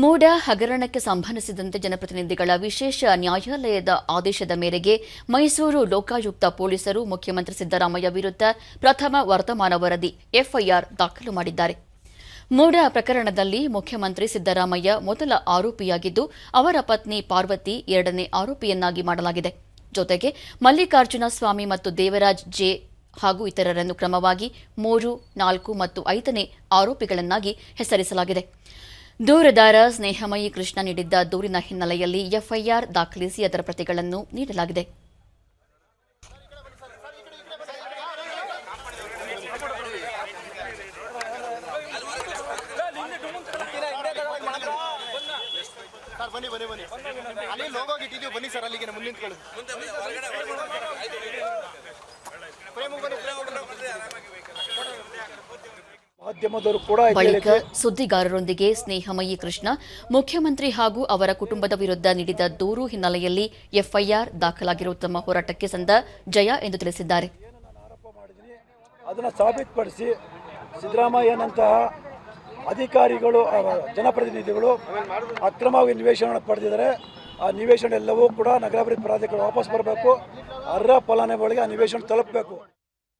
ಮೂಡ ಹಗರಣಕ್ಕೆ ಸಂಬಂಧಿಸಿದಂತೆ ಜನಪ್ರತಿನಿಧಿಗಳ ವಿಶೇಷ ನ್ಯಾಯಾಲಯದ ಆದೇಶದ ಮೇರೆಗೆ ಮೈಸೂರು ಲೋಕಾಯುಕ್ತ ಪೊಲೀಸರು ಮುಖ್ಯಮಂತ್ರಿ ಸಿದ್ದರಾಮಯ್ಯ ವಿರುದ್ಧ ಪ್ರಥಮ ವರ್ತಮಾನ ವರದಿ ಎಫ್ಐಆರ್ ದಾಖಲು ಮಾಡಿದ್ದಾರೆ. ಮೂಡ ಪ್ರಕರಣದಲ್ಲಿ ಮುಖ್ಯಮಂತ್ರಿ ಸಿದ್ದರಾಮಯ್ಯ ಮೊದಲ ಆರೋಪಿಯಾಗಿದ್ದು, ಅವರ ಪತ್ನಿ ಪಾರ್ವತಿ ಎರಡನೇ ಆರೋಪಿಯನ್ನಾಗಿ ಮಾಡಲಾಗಿದೆ. ಜೊತೆಗೆ ಮಲ್ಲಿಕಾರ್ಜುನ ಸ್ವಾಮಿ ಮತ್ತು ದೇವರಾಜ್ ಜೆ ಹಾಗೂ ಇತರರನ್ನು ಕ್ರಮವಾಗಿ 3, 4 ಮತ್ತು 5ನೇ ಆರೋಪಿಗಳನ್ನಾಗಿ ಹೆಸರಿಸಲಾಗಿದೆ. ದೂರುದಾರ ಸ್ನೇಹಮಯಿ ಕೃಷ್ಣ ನೀಡಿದ್ದ ದೂರಿನ ಹಿನ್ನೆಲೆಯಲ್ಲಿ ಎಫ್ಐಆರ್ ದಾಖಲಿಸಿ ಅದರ ಪ್ರತಿಗಳನ್ನು ನೀಡಲಾಗಿದೆ. ಬಳಿಕ ಸುದ್ದಿಗಾರರೊಂದಿಗೆ ಸ್ನೇಹಮಯಿ ಕೃಷ್ಣ ಮುಖ್ಯಮಂತ್ರಿ ಹಾಗೂ ಅವರ ಕುಟುಂಬದ ವಿರುದ್ಧ ನೀಡಿದ ದೂರು ಹಿನ್ನೆಲೆಯಲ್ಲಿ ಎಫ್ಐಆರ್ ದಾಖಲಾಗಿರುವ ತಮ್ಮ ಹೋರಾಟಕ್ಕೆ ಸಂದ ಜಯ ಎಂದು ತಿಳಿಸಿದ್ದಾರೆ. ಅದನ್ನು ಸಾಬೀತುಪಡಿಸಿ ಸಿದ್ದರಾಮಯ್ಯನಂತಹ ಅಧಿಕಾರಿಗಳು, ಜನಪ್ರತಿನಿಧಿಗಳು ಅಕ್ರಮವಾಗಿ ನಿವೇಶನ ಪಡೆದಿದ್ದಾರೆ. ಆ ನಿವೇಶನ ಎಲ್ಲವೂ ಕೂಡ ನಗರಾಭಿವೃದ್ಧಿ ಪ್ರಾಧಿಕಾರ ವಾಪಸ್ ಬರಬೇಕು. ಅರ್ಹ ಫಲಾನುಭವಿಗಳಿಗೆ ಆ ನಿವೇಶನ ತಲುಪಬೇಕು.